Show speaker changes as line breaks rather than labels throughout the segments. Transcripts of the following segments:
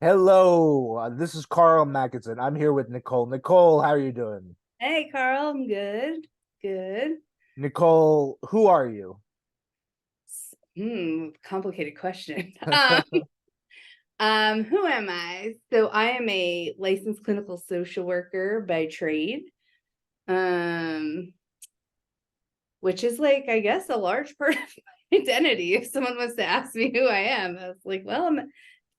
Hello, this is Carl Mackinson. I'm here with Nicole. Nicole, how are you doing?
Hey, Carl, I'm good. Good.
Nicole, who are you?
Complicated question. Who am I? So I am a licensed clinical social worker by trade. Um, which is like, I guess, a large part of my identity. If someone was to ask me who I am, I was like, well, I'm a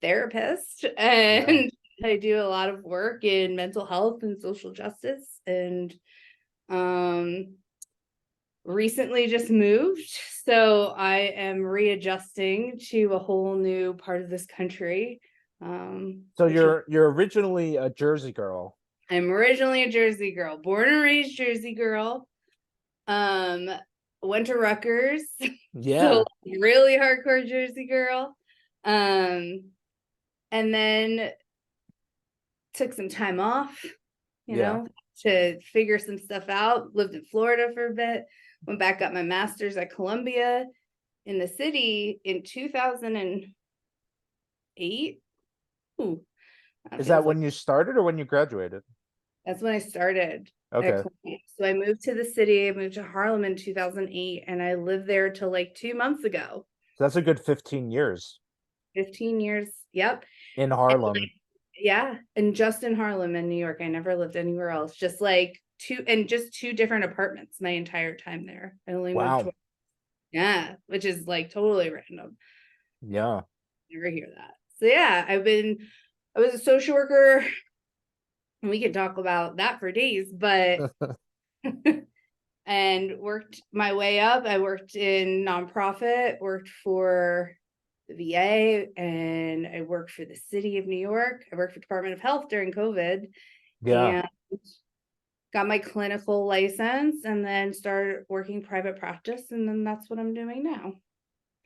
therapist
Yeah.
and I do a lot of work in mental health and social justice and um recently just moved, so I am readjusting to a whole new part of this country.
So
Which is
you're originally a Jersey girl.
I'm originally a Jersey girl, born and raised Jersey girl. Um, Went to Rutgers, so
Yeah.
really hardcore Jersey girl. Um, and then took some time off, you
Yeah.
know, to figure some stuff out. Lived in Florida for a bit, went back, got my master's at Columbia in the city in 2008. Ooh, that
Is that
feels like
when you started or when you graduated?
that's when I started at
Okay.
Columbia. So I moved to the city. I moved to Harlem in 2008, and I lived there till like 2 months ago.
So that's a good 15 years
15 years. Yep.
in
And
Harlem.
yeah, and just in Harlem in New York. I never lived anywhere else. Just like two different apartments my entire time there. I only moved
Wow.
twice. Yeah, which is like totally random.
Yeah.
Never hear that. So yeah, I was a social worker, and we can talk about that for days, but and worked my way up. I worked in nonprofit, worked for the VA, and I worked for the city of New York. I worked for Department of Health during COVID
Yeah.
and got my clinical license and then started working private practice. And then that's what I'm doing now.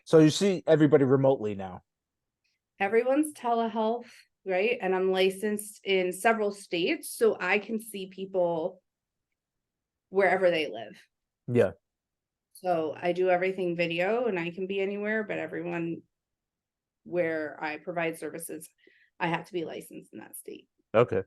So you see everybody remotely now.
Everyone's telehealth, right? And I'm licensed in several states, so I can see people wherever they live.
Yeah.
So I do everything video and I can be anywhere, but everyone where I provide services, I have to be licensed in that state.
Okay.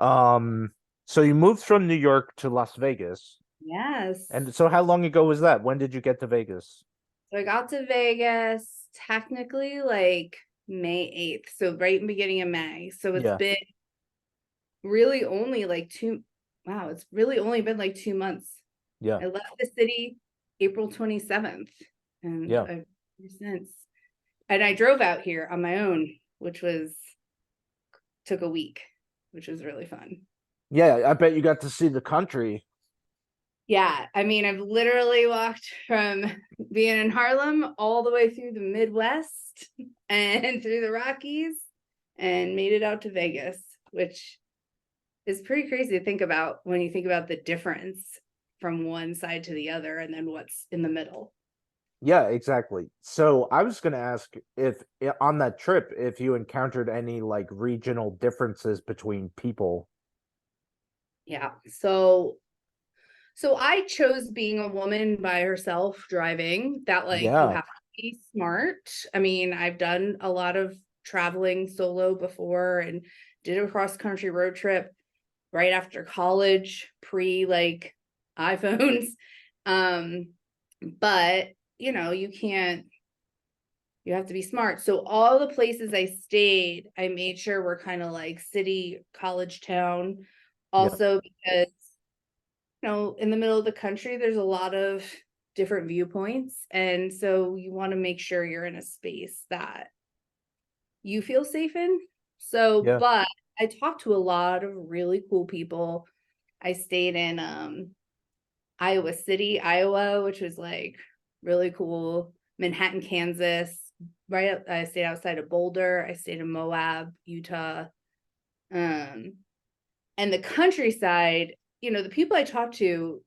Um, so you moved from New York to Las Vegas.
Yes.
And so how long ago was that? When did you get to Vegas?
So I got to Vegas technically like May 8th. So right in the beginning of May. So it's
Yeah.
been really only like wow, it's really only been like 2 months.
Yeah.
I left the city April 27th and
Yeah.
I've been here since. And I drove out here on my own, which was took a week, which was really fun.
Yeah, I bet you got to see the country.
Yeah, I mean, I've literally walked from being in Harlem all the way through the Midwest and through the Rockies and made it out to Vegas, which is pretty crazy to think about when you think about the difference from one side to the other and then what's in the middle.
Yeah, exactly. So I was going to ask if on that trip, if you encountered any like regional differences between people.
Yeah. So I chose being a woman by herself driving. That like you
Yeah.
have to be smart. I mean, I've done a lot of traveling solo before and did a cross country road trip right after college, pre like iPhones. Um, but you can't, you have to be smart. So all the places I stayed, I made sure were kind of like city, college town.
Yeah.
Also because in the middle of the country, there's a lot of different viewpoints. And so you want to make sure you're in a space that you feel safe in. So,
Yeah.
but I talked to a lot of really cool people. I stayed in Iowa City, Iowa, which was like really cool. Manhattan, Kansas, I stayed outside of Boulder. I stayed in Moab, Utah. Um, and the countryside, the people I talked to,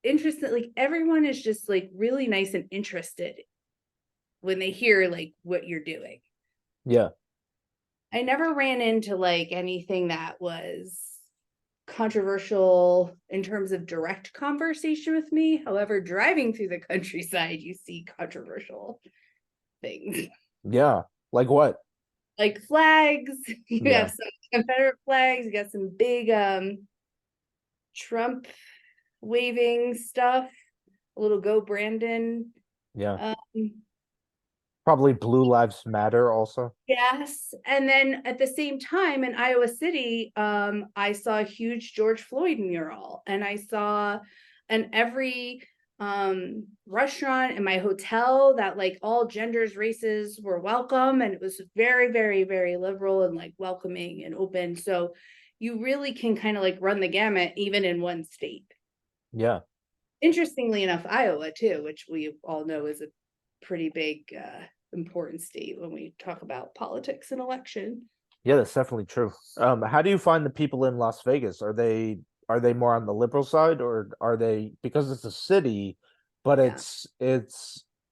interested, like everyone is just like really nice and interested when they hear like what you're doing.
Yeah.
I never ran into like anything that was controversial in terms of direct conversation with me. However, driving through the countryside, you see controversial things.
Yeah. Like what?
like flags. You
Yeah.
have some Confederate flags. You got some big Trump waving stuff. A little Go Brandon.
Yeah.
Um,
Probably Blue Lives Matter also.
yes, and then at the same time in Iowa City, I saw a huge George Floyd mural, and I saw in every restaurant in my hotel that like all genders, races were welcome, and it was very, very, very liberal and like welcoming and open. So you really can kind of like run the gamut even in one state.
Yeah.
Interestingly enough, Iowa too, which we all know is a pretty big important state when we talk about politics and election.
Yeah, that's definitely true. How do you find the people in Las Vegas? Are they more on the liberal side, or are they, because it's a city, but
Yeah,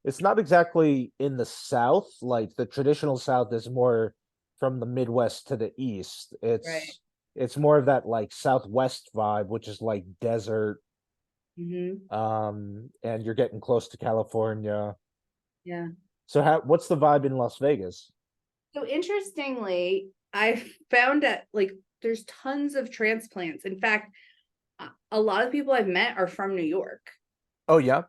it's not exactly in the South, like the traditional South is more from the Midwest to the East.
right.
It's more of that like Southwest vibe, which is like desert,
Hmm.
and you're getting close to California.
Yeah.
So what's the vibe in Las Vegas?
So interestingly, I found that like there's tons of transplants. In fact, a lot of people I've met are from New York.
Oh yeah,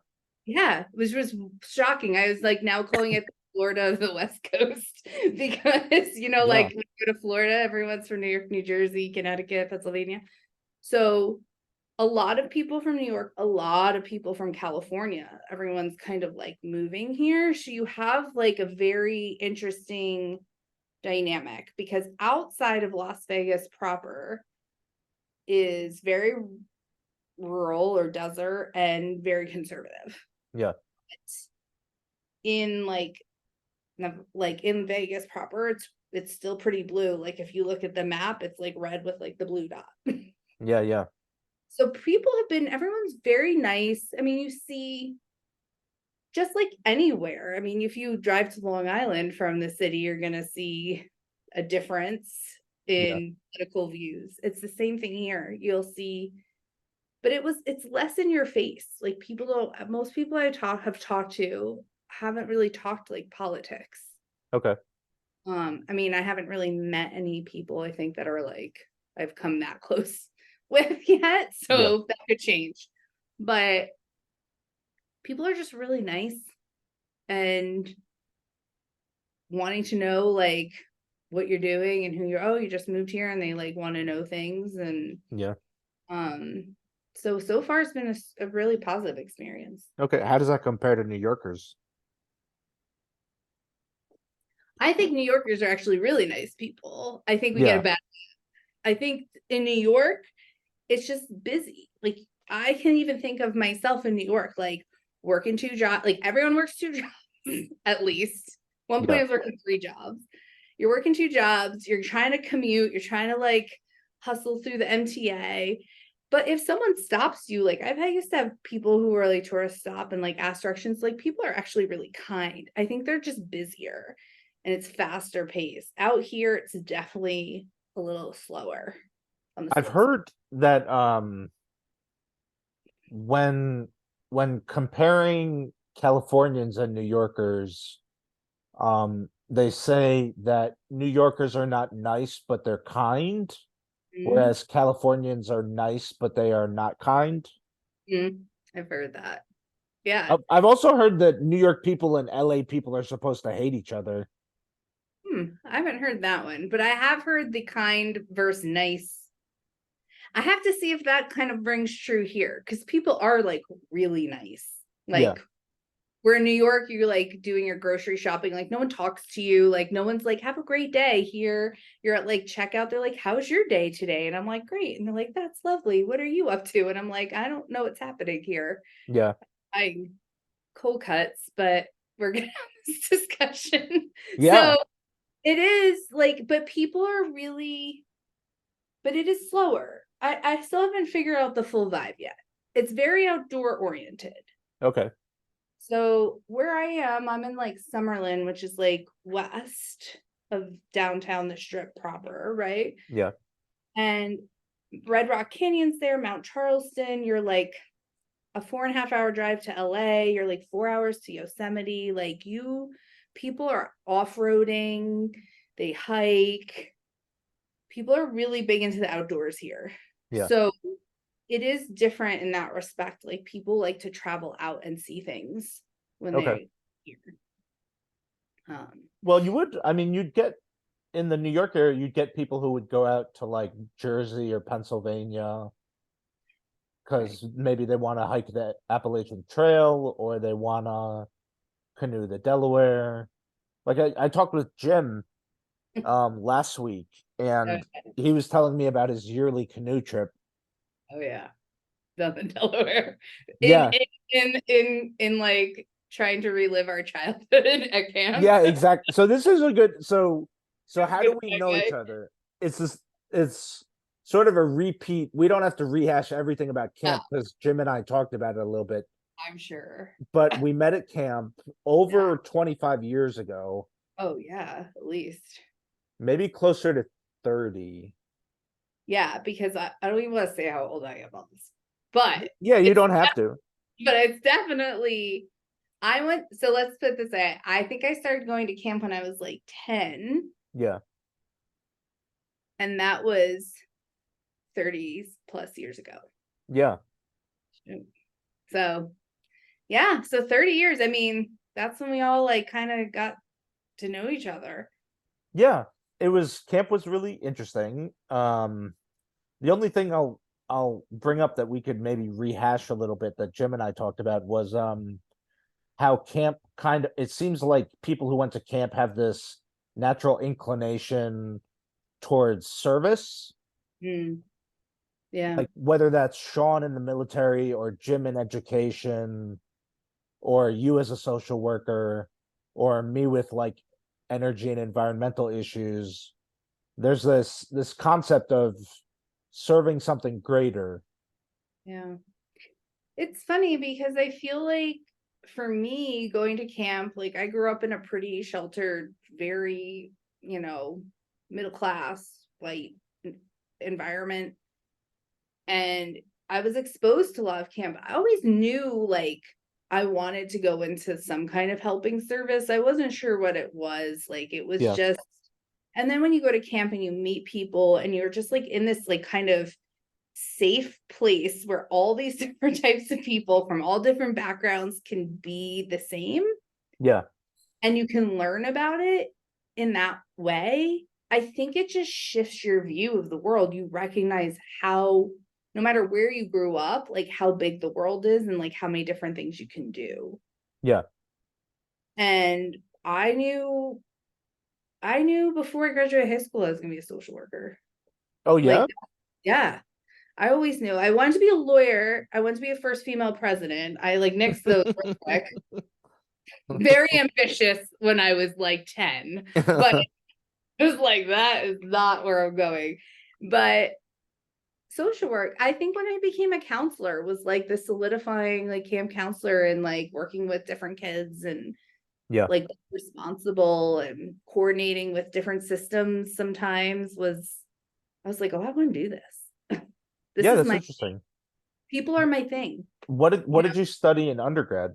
Yeah, which was shocking. I was like now calling it Florida of the West Coast because
yeah,
like when you go to Florida, everyone's from New York, New Jersey, Connecticut, Pennsylvania. So a lot of people from New York, a lot of people from California. Everyone's kind of like moving here. So you have like a very interesting dynamic because outside of Las Vegas proper is very rural or desert and very conservative.
yeah,
In like in Vegas proper, it's still pretty blue. Like if you look at the map, it's like red with like the blue dot.
yeah, yeah,
So people have been everyone's very nice. I mean, you see just like anywhere. I mean, if you drive to Long Island from the city, you're gonna see a difference
yeah.
in political views. It's the same thing here. You'll see, but it's less in your face. Like people don't most people have talked to haven't really talked like politics.
Okay.
I mean, I haven't really met any people I think that are like I've come that close with yet,
Yeah.
so that could change. But people are just really nice and wanting to know like what you're doing and who you're you just moved here and they like want to know things and
Yeah.
um so far it's been a really positive experience.
Okay. How does that compare to New Yorkers?
I think New Yorkers are actually really nice people. I think we get a
Yeah.
bad I think in New York it's just busy. Like I can even think of myself in New York, like working two jobs, like everyone works two jobs at least. One point
Yeah.
I was working three jobs. You're working two jobs, you're trying to commute, you're trying to like hustle through the MTA. But if someone stops you, like I used to have people who were like tourists stop and like ask directions, like people are actually really kind. I think they're just busier and it's faster paced. Out here, it's definitely a little slower on the
I've
slow side.
heard that when comparing Californians and New Yorkers, they say that New Yorkers are not nice, but they're kind,
Mm-hmm.
whereas Californians are nice, but they are not kind.
Mm, I've heard that. Yeah.
I've also heard that New York people and LA people are supposed to hate each other.
I haven't heard that one, but I have heard the kind versus nice. I have to see if that kind of rings true here because people are like really nice.
Yeah.
Like we're in New York, you're like doing your grocery shopping, like no one talks to you, like no one's like, have a great day here. You're at like checkout, they're like, how's your day today? And I'm like, great. And they're like, that's lovely. What are you up to? And I'm like, I don't know what's happening here.
Yeah.
I cold cuts, but we're gonna have this discussion.
Yeah.
So it is like, but people are really, but it is slower. I still haven't figured out the full vibe yet. It's very outdoor oriented.
Okay.
So where I am, I'm in like Summerlin, which is like west of downtown, the strip proper, right?
Yeah.
And Red Rock Canyon's there, Mount Charleston. You're like a 4.5 hour drive to LA. You're like 4 hours to Yosemite. Like people are off-roading. they hike. People are really big into the outdoors here.
Yeah.
So it is different in that respect. Like people like to travel out and see things when
Okay.
they're here.
Well, you would, I mean, you'd get in the New York area, you'd get people who would go out to like Jersey or Pennsylvania because
Right.
maybe they want to hike the Appalachian Trail or they want to canoe the Delaware. Like I talked with Jim last week and
Okay.
he was telling me about his yearly canoe trip.
Oh yeah, down in Delaware, in
Yeah.
in like trying to relive our childhood at camp.
Yeah, exactly. So this is a good so
It's a
how
good
do we know each
segue.
other? It's this it's sort of a repeat. We don't have to rehash everything about
Yeah,
camp because Jim and I talked about it a little bit,
I'm sure.
but we met at camp
Yeah.
over 25 years ago,
Oh yeah, at least.
maybe closer to 30.
Yeah, because I don't even want to say how old I am on this, but
Yeah, you
it's
don't have to.
definitely. I went. So let's put this way. I think I started going to camp when I was like 10,
Yeah.
and that was 30 plus years ago.
Yeah.
So yeah, so 30 years. I mean, that's when we all like kind of got to know each other.
Yeah. It was camp was really interesting. The only thing I'll bring up that we could maybe rehash a little bit that Jim and I talked about was how camp kind of it seems like people who went to camp have this natural inclination towards service,
Mm, yeah.
like whether that's Sean in the military or Jim in education or you as a social worker or me with like energy and environmental issues. There's this concept of serving something greater.
Yeah. It's funny because I feel like for me going to camp, like I grew up in a pretty sheltered, very, middle class, white environment. And I was exposed to a lot of camp. I always knew like I wanted to go into some kind of helping service. I wasn't sure what it was. Like it was
Yeah.
just, and then when you go to camp and you meet people and you're just like in this like kind of safe place where all these different types of people from all different backgrounds can be the same
Yeah.
and you can learn about it in that way. I think it just shifts your view of the world. You recognize how, no matter where you grew up, like how big the world is and like how many different things you can do.
Yeah.
And I knew before I graduated high school I was gonna be a social worker.
Oh
Like,
yeah.
yeah, I always knew I wanted to be a lawyer. I wanted to be a first female president. I like nixed those real quick. Very ambitious when I was like 10, but it was like that is not where I'm going. But social work, I think when I became a counselor was like the solidifying like camp counselor and like working with different kids and
Yeah.
like responsible and coordinating with different systems sometimes was I was like, oh, I want to do this. This
Yeah,
is
that's
my
interesting.
people are my thing.
What did you study in undergrad?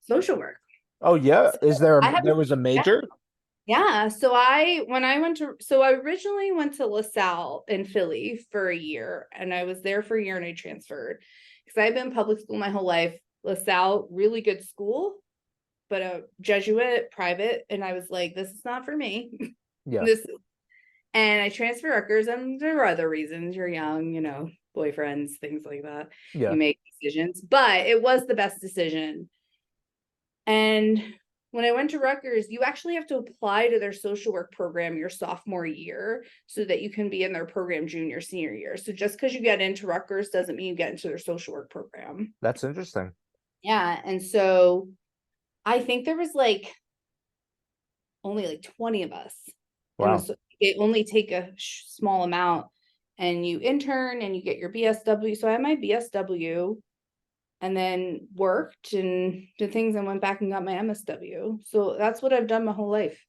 Social work.
Oh yeah,
So
is there
I have
there was a
yeah,
major?
yeah. So I originally went to LaSalle in Philly for a year, and I was there for a year and I transferred because I've been in public school my whole life. LaSalle, really good school, but a Jesuit private, and I was like, this is not for me.
Yeah.
This and I transferred Rutgers, and there were other reasons. You're young, boyfriends, things like that. You
Yeah.
make decisions, but it was the best decision. And when I went to Rutgers, you actually have to apply to their social work program your sophomore year so that you can be in their program junior, senior year. So just because you get into Rutgers doesn't mean you get into their social work program.
That's interesting.
Yeah. And so I think there was like only like 20 of us. And
Wow.
so they only take a small amount and you intern and you get your BSW. So I had my BSW and then worked and did things and went back and got my MSW. So that's what I've done my whole life.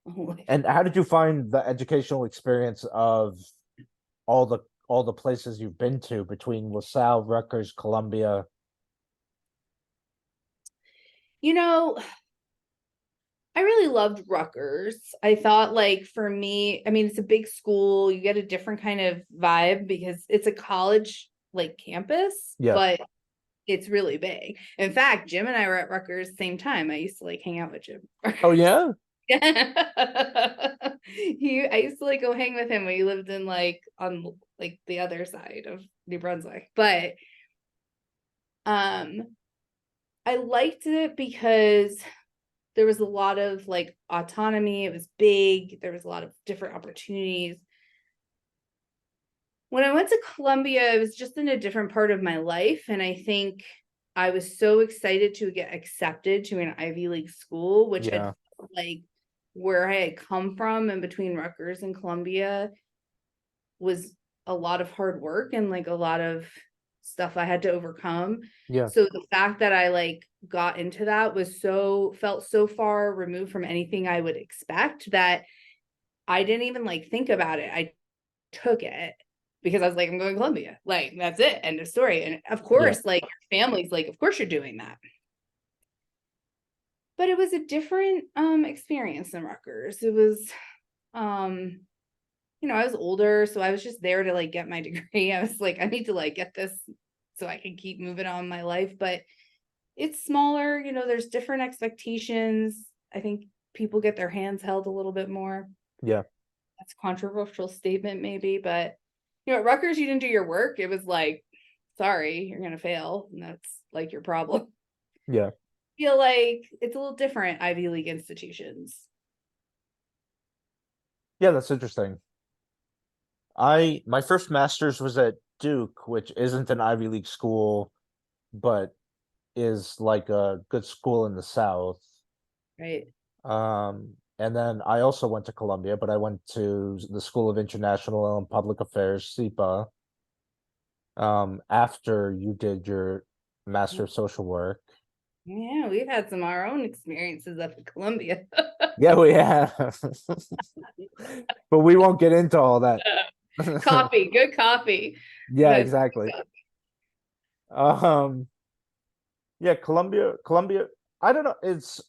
My whole life.
And how did you find the educational experience of all the places you've been to between LaSalle, Rutgers, Columbia?
You know, I really loved Rutgers. I thought, like, for me, I mean, it's a big school. You get a different kind of vibe because it's a college like campus,
Yeah.
but it's really big. In fact, Jim and I were at Rutgers same time. I used to like hang out with Jim.
Oh yeah.
I used to like go hang with him when he lived in like on like the other side of New Brunswick. But um I liked it because there was a lot of like autonomy. It was big. There was a lot of different opportunities. When I went to Columbia, I was just in a different part of my life. And I think I was so excited to get accepted to an Ivy League school, which had
Yeah.
like where I had come from and between Rutgers and Columbia was a lot of hard work and like a lot of stuff I had to overcome.
Yeah.
So the fact that I like got into that was felt so far removed from anything I would expect that I didn't even like think about it. I took it because I was like, I'm going to Columbia. Like, that's it. End of story. And of
Yeah.
course, like your family's like, of course you're doing that. But it was a different experience than Rutgers. It was I was older, so I was just there to like get my degree. I was like, I need to like get this so I can keep moving on my life. But it's smaller, there's different expectations. I think people get their hands held a little bit more.
Yeah.
That's a controversial statement, maybe, but at Rutgers, you didn't do your work. It was like, sorry, you're gonna fail, and that's like your problem.
Yeah.
I feel like it's a little different, Ivy League institutions.
Yeah, that's interesting. My first master's was at Duke, which isn't an Ivy League school, but is like a good school in the South.
Right.
And then I also went to Columbia, but I went to the School of International and Public Affairs, SIPA, after you did your Master of Social Work.
Yeah, we've had some of our own experiences up at Columbia.
Yeah, we have. But we won't get into all that.
Coffee, good coffee.
Yeah,
Good
exactly.
coffee.
Yeah, Columbia. I don't know.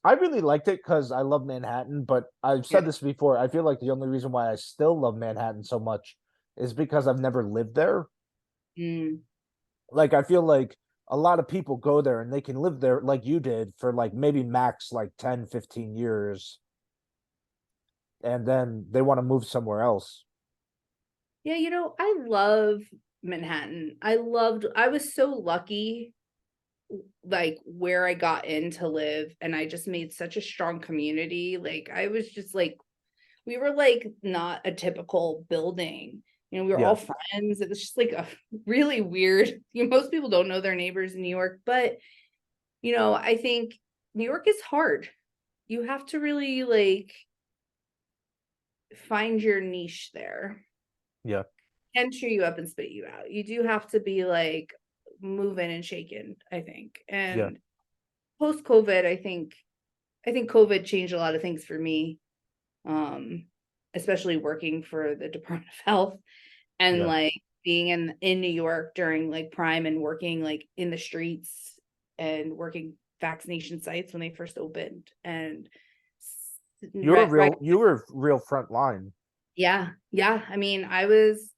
I really liked it because I love Manhattan, but I've said
Yeah.
this before. I feel like the only reason why I still love Manhattan so much is because I've never lived there.
Mm.
Like I feel like a lot of people go there and they can live there like you did for like maybe max like 10, 15 years and then they want to move somewhere else.
Yeah, I love Manhattan. I was so lucky like where I got in to live, and I just made such a strong community. Like I was just like we were like not a typical building. We were all
Yeah.
friends. It was just like a really weird, most people don't know their neighbors in New York, but I think New York is hard. You have to really like find your niche there.
Yeah.
And cheer you up and spit you out. You do have to be like moving and shaking, I think.
Yeah.
And post COVID, I think COVID changed a lot of things for me. Especially working for the Department of Health and
Yeah.
like being in New York during like prime and working like in the streets and working vaccination sites when they first opened and
You were real front line.
yeah. I mean, I was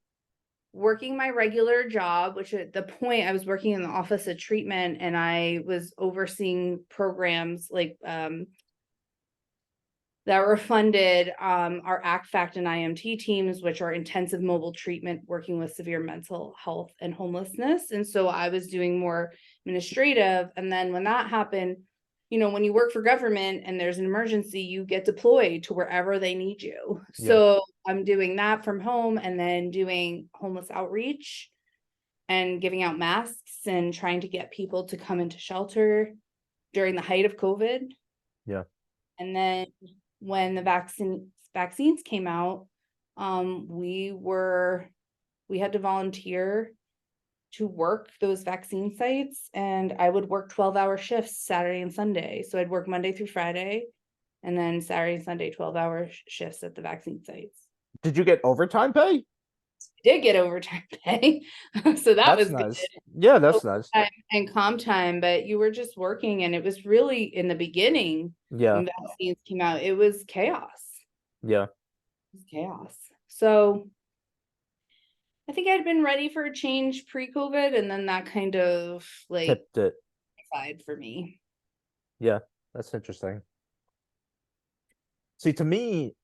working my regular job, which at the point I was working in the office of treatment, and I was overseeing programs like that were funded, our ACT, FACT, and IMT teams, which are intensive mobile treatment working with severe mental health and homelessness. And so I was doing more administrative. And then when that happened, when you work for government and there's an emergency, you get deployed to wherever they need you.
Yeah.
So I'm doing that from home and then doing homeless outreach and giving out masks and trying to get people to come into shelter during the height of COVID.
Yeah.
And then when the vaccines came out, we had to volunteer to work those vaccine sites, and I would work 12-hour shifts Saturday and Sunday. So I'd work Monday through Friday, and then Saturday and Sunday 12-hour shifts at the vaccine sites.
Did you get overtime pay?
Did get overtime pay. So that
That's
was good.
nice. Yeah, that's nice.
Overtime and calm time, but you were just working, and it was really in the beginning
Yeah,
when vaccines came out, it was chaos.
yeah.
It was chaos. So I think I'd been ready for a change pre-COVID, and then that kind of like
Tipped it.
side for me.
Yeah, that's interesting. See, to me,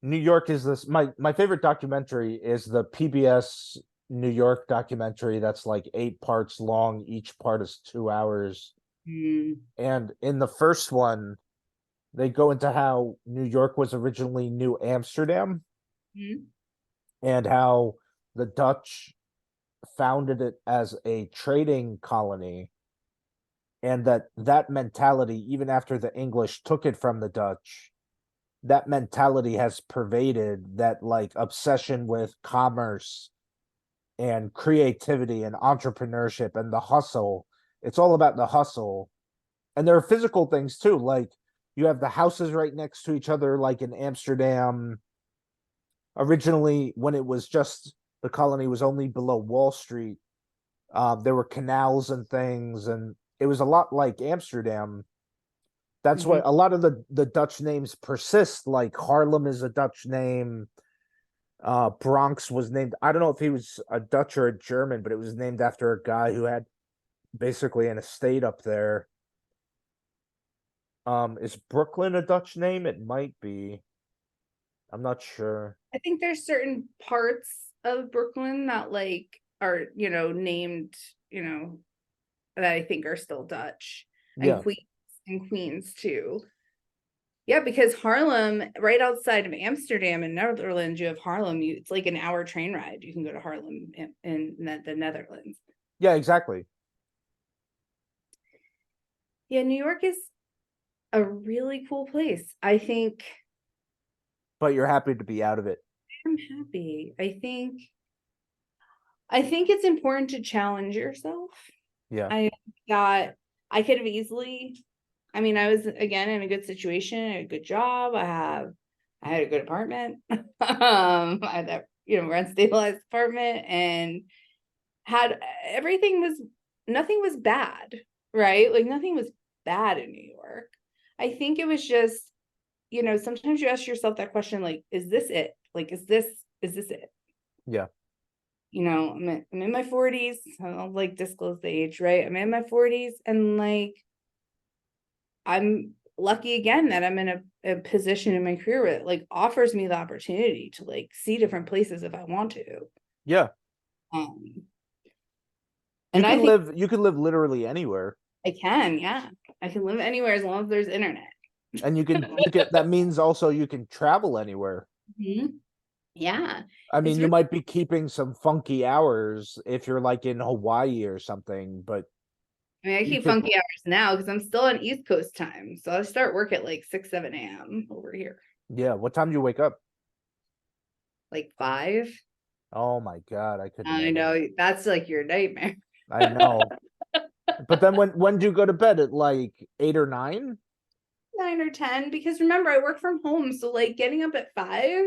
New York is this my favorite documentary is the PBS New York documentary that's like 8 parts long. Each part is 2 hours.
Mm.
And in the first one, they go into how New York was originally New Amsterdam
Mm.
and how the Dutch founded it as a trading colony, and that mentality, even after the English took it from the Dutch, that mentality has pervaded that like obsession with commerce and creativity and entrepreneurship and the hustle. It's all about the hustle. And there are physical things too, like you have the houses right next to each other, like in Amsterdam. Originally, when it was just the colony was only below Wall Street, there were canals and things, and it was a lot like Amsterdam. That's why
Mhm.
a lot of the Dutch names persist. Like Harlem is a Dutch name. Bronx was named. I don't know if he was a Dutch or a German, but it was named after a guy who had basically an estate up there. Is Brooklyn a Dutch name? It might be. I'm not sure.
I think there's certain parts of Brooklyn that like are, named, you know, that I think are still Dutch, and
Yeah,
Queens too. Yeah, because Harlem, right outside of Amsterdam in Netherlands, you have Harlem. It's like an hour train ride. You can go to Harlem in the Netherlands.
yeah, exactly.
Yeah, New York is a really cool place.
But you're happy to be out of it.
I'm happy. I think it's important to challenge yourself.
Yeah,
I got I could have easily, I mean, I was again in a good situation, a good job. I had a good apartment. I had that, rent stabilized apartment, and had everything was nothing was bad, right? Like nothing was bad in New York. I think it was just, sometimes you ask yourself that question, like, is this it? Like, is this it?
yeah,
I'm in my 40s. I don't like disclose the age, right? I'm in my 40s, and like I'm lucky again that I'm in a position in my career where it like offers me the opportunity to like see different places if I want to.
yeah.
Um,
You
and I
can
think
live. You can live literally anywhere,
I can, yeah. I can live anywhere as long as there's internet.
and you can. That means also you can travel anywhere.
Mhm. Yeah.
I
It's
mean, you
really,
might be keeping some funky hours if you're like in Hawaii or something, but
I mean, I
you
keep
could.
funky hours now because I'm still on East Coast time. So I start work at like 6, 7 a.m. over here.
Yeah. What time do you wake up?
Like 5.
Oh my God, I could
I
never.
know that's like your nightmare.
I know. But then when do you go to bed at like 8 or 9?
9 or 10, because remember I work from home, so like getting up at 5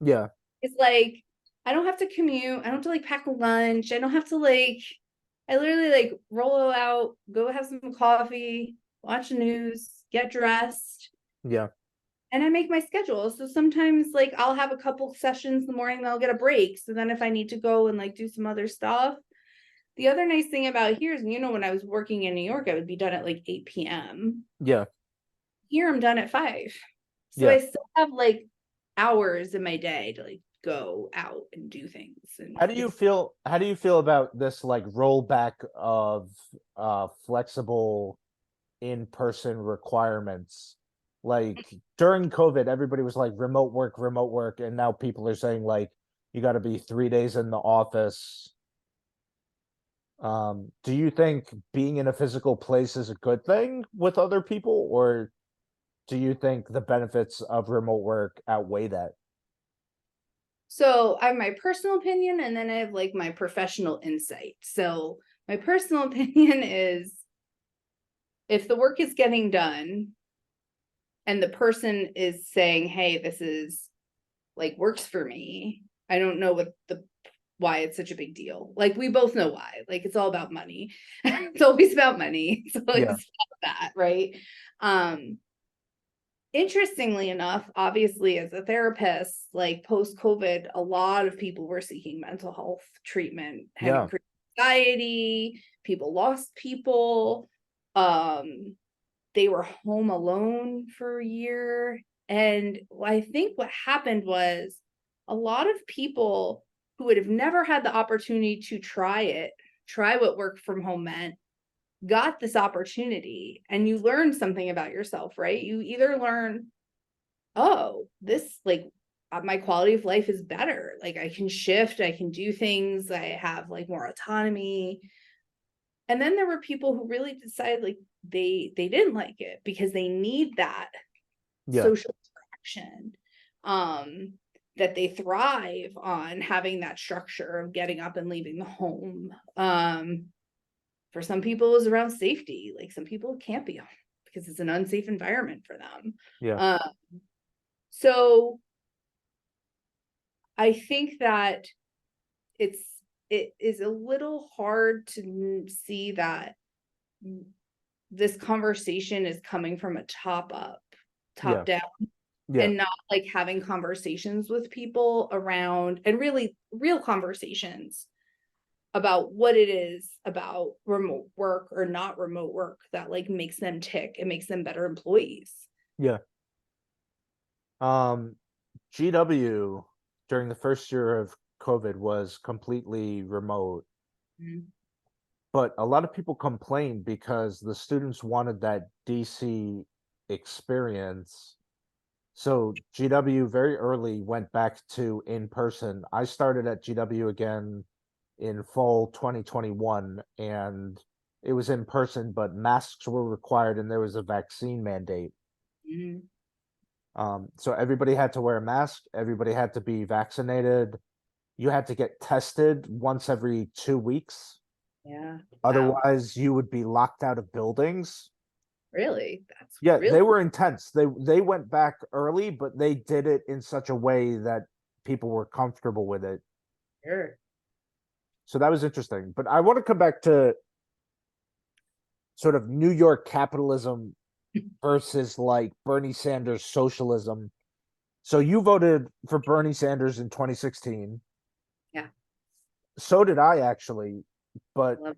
Yeah,
is like I don't have to commute, I don't have to like pack a lunch, I don't have to like I literally like roll out, go have some coffee, watch the news, get dressed,
yeah,
and I make my schedule. So sometimes like I'll have a couple sessions in the morning, then I'll get a break, so then if I need to go and like do some other stuff. The other nice thing about here is, when I was working in New York, I would be done at like 8 p.m.
yeah,
Here I'm done at 5. So
yeah.
I still have like hours in my day to like go out and do things. And
How do you
it's
feel? How do you feel about this like rollback of flexible in-person requirements? Like during COVID, everybody was like remote work, and now people are saying like you got to be 3 days in the office. Do you think being in a physical place is a good thing with other people, or do you think the benefits of remote work outweigh that?
so I have my personal opinion, and then I have like my professional insight. So my personal opinion is, if the work is getting done and the person is saying, hey, this is like works for me, I don't know why it's such a big deal. Like, we both know why. Like, it's all about money. It's always about money. So like,
Yeah.
it's about that, right? Interestingly enough, obviously, as a therapist, like post-COVID, a lot of people were seeking mental health treatment, had
Yeah.
increased anxiety, people lost people, they were home alone for a year. And I think what happened was a lot of people who would have never had the opportunity to try what work from home meant, got this opportunity, and you learn something about yourself, right? You either learn, oh, this, like, my quality of life is better. Like, I can shift, I can do things, I have like more autonomy. And then there were people who really decided like they didn't like it because they need that
Yeah.
social interaction. That they thrive on having that structure of getting up and leaving the home. For some people, it was around safety. Like, some people can't be home because it's an unsafe environment for them.
Yeah.
So I think that it is a little hard to see that this conversation is coming from a top
Yeah.
down,
Yeah.
and not like having conversations with people around, and really real conversations about what it is about remote work or not remote work that like makes them tick and makes them better employees.
Yeah. Um, GW during the first year of COVID was completely remote,
Mhm.
but a lot of people complained because the students wanted that DC experience. So GW very early went back to in person. I started at GW again in fall 2021, and it was in person, but masks were required and there was a vaccine mandate.
Mhm.
So everybody had to wear a mask, everybody had to be vaccinated. You had to get tested once every 2 weeks.
Yeah. Wow.
Otherwise, you would be locked out of buildings.
Really? That's
Yeah,
really
they were intense. They went back early, but they did it in such a way that people were comfortable with it.
weird.
So that was interesting. But I want to come back to sort of New York capitalism versus like Bernie Sanders socialism. So you voted for Bernie Sanders in 2016.
Yeah.
So did I actually, but
Love.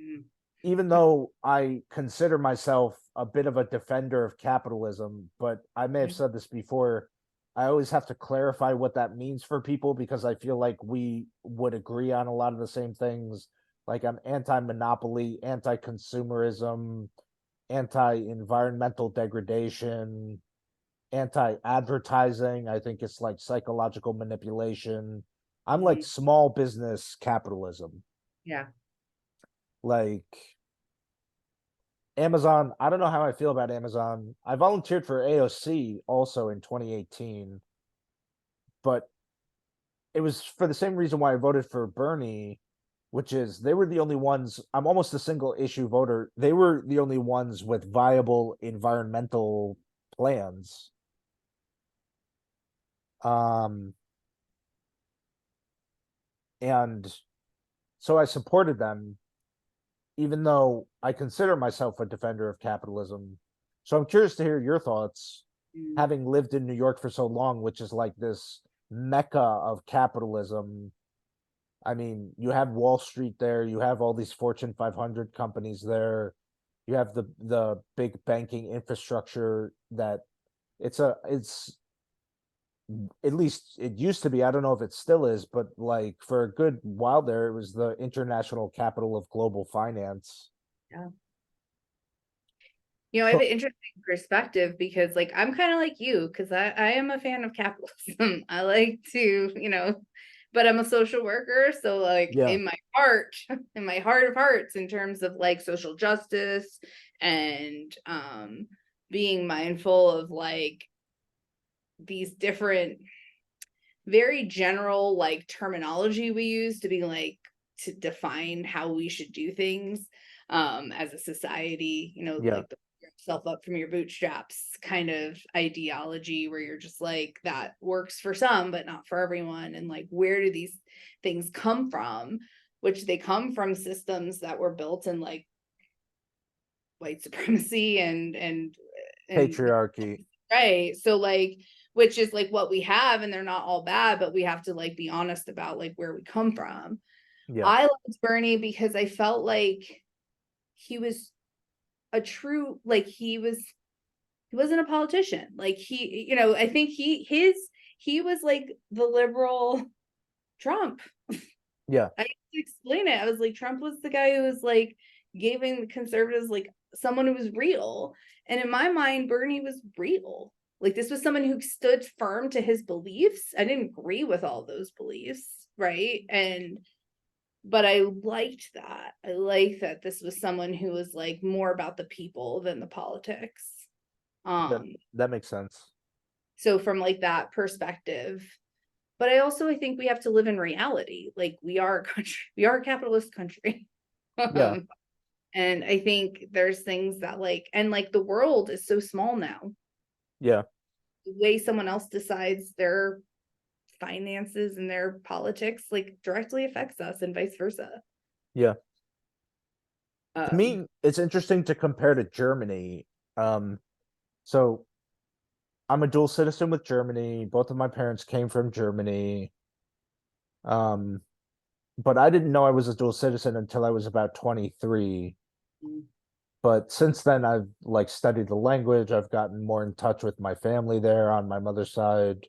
Mm.
even though I consider myself a bit of a defender of capitalism, but I may have
Mhm.
said this before, I always have to clarify what that means for people because I feel like we would agree on a lot of the same things. Like I'm anti-monopoly, anti-consumerism, anti-environmental degradation, anti-advertising. I think it's like psychological manipulation. I'm like
Mhm.
small business capitalism.
Yeah.
Like Amazon, I don't know how I feel about Amazon. I volunteered for AOC also in 2018, but it was for the same reason why I voted for Bernie, which is they were the only ones. I'm almost a single issue voter. They were the only ones with viable environmental plans. Um, and so I supported them, even though I consider myself a defender of capitalism. So I'm curious to hear your thoughts,
Mm.
having lived in New York for so long, which is like this mecca of capitalism. I mean, you have Wall Street there, you have all these Fortune 500 companies there, you have the big banking infrastructure that it's at least it used to be. I don't know if it still is, but like for a good while there, it was the international capital of global finance.
Yeah. I have an interesting perspective because like I'm kind of like you because I am a fan of capitalism. I like to, but I'm a social worker. So like
Yeah,
in my heart, in my heart of hearts, in terms of like social justice and being mindful of like these different very general like terminology we use to be like to define how we should do things as a society,
yeah,
like the yourself up from your bootstraps kind of ideology, where you're just like, that works for some but not for everyone. And like, where do these things come from? Which they come from systems that were built in like white supremacy and
Patriarchy.
right. So like, which is like what we have, and they're not all bad, but we have to like be honest about like where we come from.
Yeah.
I liked Bernie because I felt like he was a true, like he wasn't a politician. Like he, I think he was like the liberal Trump.
Yeah.
I had to explain it. I was like, Trump was the guy who was like giving the conservatives like someone who was real. And in my mind, Bernie was real. Like this was someone who stood firm to his beliefs. I didn't agree with all those beliefs, right? But I liked that. I like that this was someone who was like more about the people than the politics.
That
Um,
that makes sense.
so from like that perspective, but I think we have to live in reality. Like we are a country, we are a capitalist country.
Yeah.
And I think there's things that like, and like the world is so small now.
Yeah.
The way someone else decides their finances and their politics like directly affects us and vice versa.
Yeah. To
Um,
me, it's interesting to compare to Germany. Um, so I'm a dual citizen with Germany. Both of my parents came from Germany. Um, but I didn't know I was a dual citizen until I was about 23. But since then, I've like studied the language. I've gotten more in touch with my family there on my mother's side.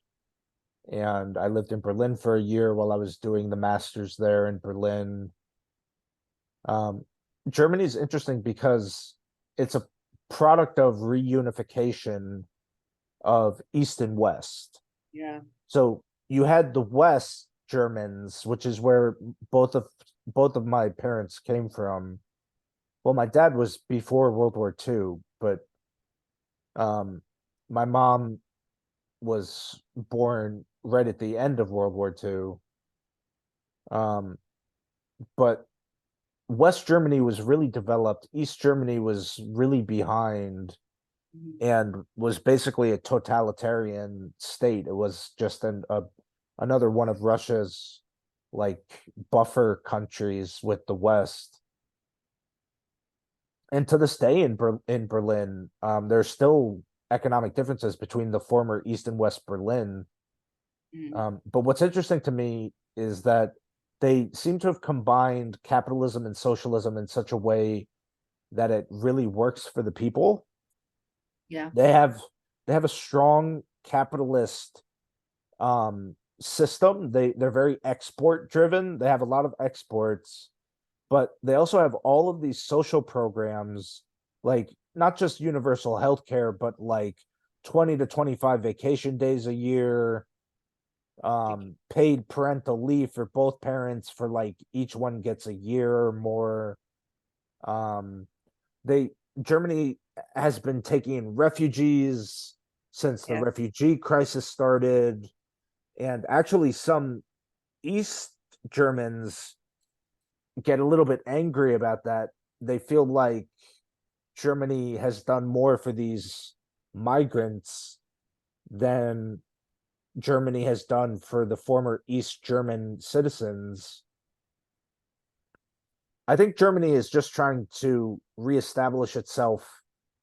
And I lived in Berlin for a year while I was doing the master's there in Berlin. Um, Germany is interesting because it's a product of reunification of East and West.
yeah.
So you had the West Germans, which is where both of my parents came from. Well, my dad was before World War II, but um, my mom was born right at the end of World War II. Um, but West Germany was really developed. East Germany was really behind and was basically a totalitarian state. It was just another one of Russia's like buffer countries with the West. And to this day in Berlin, there's still economic differences between the former East and West Berlin. But what's interesting to me is that they seem to have combined capitalism and socialism in such a way that it really works for the people.
Yeah.
They have they have a strong capitalist system. They're very export driven. They have a lot of exports, but they also have all of these social programs, like not just universal health care, but like 20 to 25 vacation days a year, paid parental leave for both parents for like each one gets a year or more. Um, they Germany has been taking in refugees since the
Yeah.
refugee crisis started, and actually some East Germans get a little bit angry about that. They feel like Germany has done more for these migrants than Germany has done for the former East German citizens. I think Germany is just trying to reestablish itself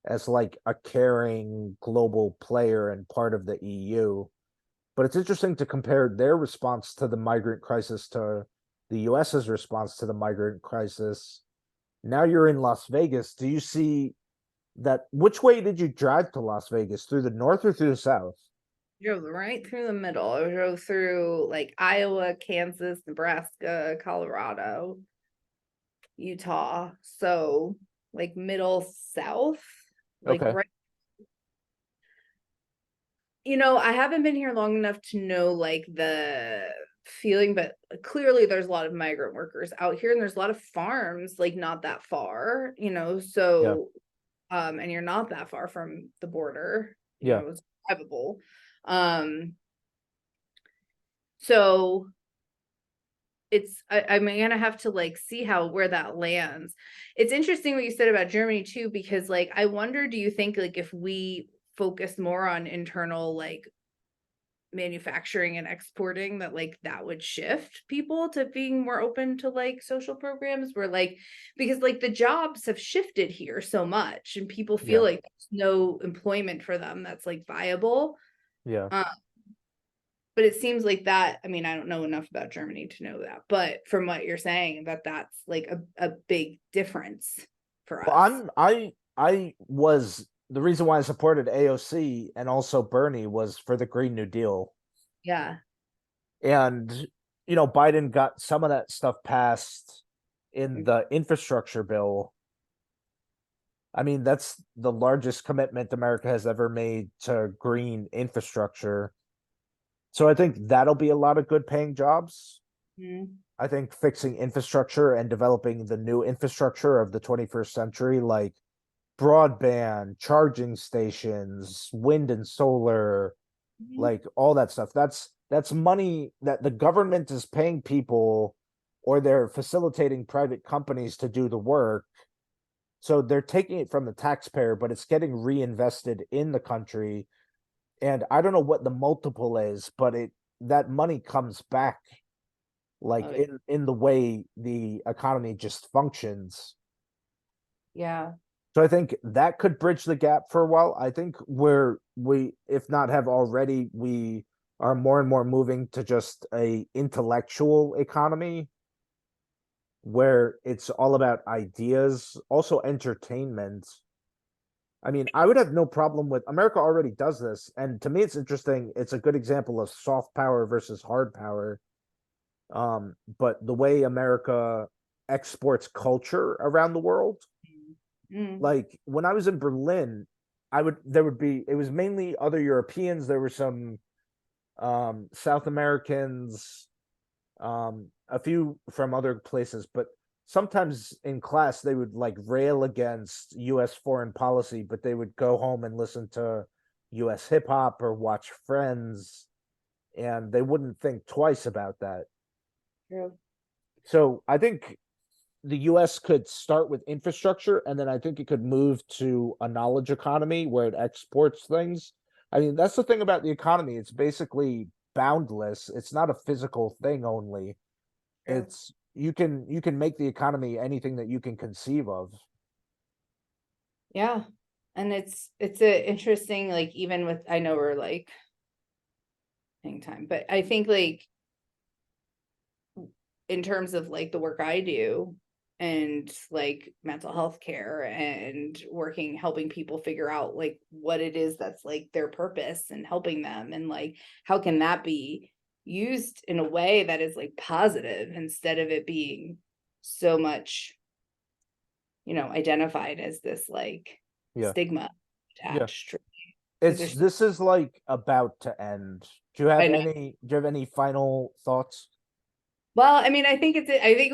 as like a caring global player and part of the EU. But it's interesting to compare their response to the migrant crisis to the US's response to the migrant crisis. Now you're in Las Vegas. Do you see that? Which way did you drive to Las Vegas? Through the north or through the south?
Drove right through the middle. I drove through like Iowa, Kansas, Nebraska, Colorado, Utah. So like middle south, like
Okay.
right. I haven't been here long enough to know like the feeling, but clearly there's a lot of migrant workers out here and there's a lot of farms like not that far,
Yeah.
so and you're not that far from the border,
Yeah.
it's drivable. Um so I'm gonna have to like see where that lands. It's interesting what you said about Germany too, because like I wonder, do you think like if we focus more on internal like manufacturing and exporting, that like that would shift people to being more open to like social programs, where like, because like the jobs have shifted here so much and people feel
Yeah.
like there's no employment for them that's like viable.
Yeah.
um, but it seems like that, I mean, I don't know enough about Germany to know that, but from what you're saying, that's like a big difference for
Well,
us.
I was the reason why I supported AOC and also Bernie was for the Green New Deal.
Yeah.
And Biden got some of that stuff passed in the infrastructure bill. I mean, that's the largest commitment America has ever made to green infrastructure. So I think that'll be a lot of good paying jobs.
Mhm.
I think fixing infrastructure and developing the new infrastructure of the 21st century, like broadband, charging stations, wind and solar,
Mhm.
like all that stuff. That's money that the government is paying people or they're facilitating private companies to do the work. So they're taking it from the taxpayer, but it's getting reinvested in the country. And I don't know what the multiple is, but that money comes back like
Oh,
in the way the economy just functions.
yeah.
So I think that could bridge the gap for a while. I think we, if not have already, we are more and more moving to just a intellectual economy where it's all about ideas, also entertainment. I mean, I would have no problem with America already does this. And to me, it's interesting. It's a good example of soft power versus hard power. But the way America exports culture around the world,
Mm.
like when I was in Berlin, there would be it was mainly other Europeans. There were some South Americans, a few from other places, but sometimes in class they would like rail against US foreign policy, but they would go home and listen to US hip hop or watch Friends, and they wouldn't think twice about that.
True.
So I think the US could start with infrastructure and then I think it could move to a knowledge economy where it exports things. I mean, that's the thing about the economy. It's basically boundless. It's not a physical thing only.
True.
It's you can make the economy anything that you can conceive of.
Yeah. And it's a interesting, like, even with, I know we're like hang time, but I think like in terms of like the work I do and like mental health care and working, helping people figure out like what it is that's like their purpose and helping them, and like how can that be used in a way that is like positive instead of it being so much, identified as this like
Yeah.
stigma
Yeah.
attached. Because
It's
there's,
this is like about to end.
I know.
Do you have any final thoughts?
Well, I mean, I think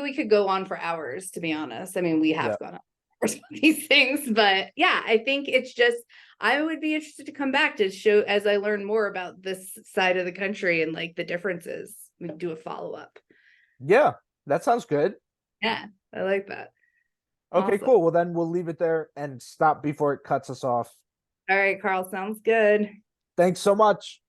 we could go on for hours, to be honest. I mean, we
Yeah.
have gone on for hours with these things, but yeah, I think it's just, I would be interested to come back to show as I learn more about this side of the country and like the differences. We do a follow up.
Yeah. That sounds good.
Yeah, I like that.
Okay,
Awesome.
cool. Well, then we'll leave it there and stop before it cuts us off.
All right, Carl, sounds good.
Thanks so much.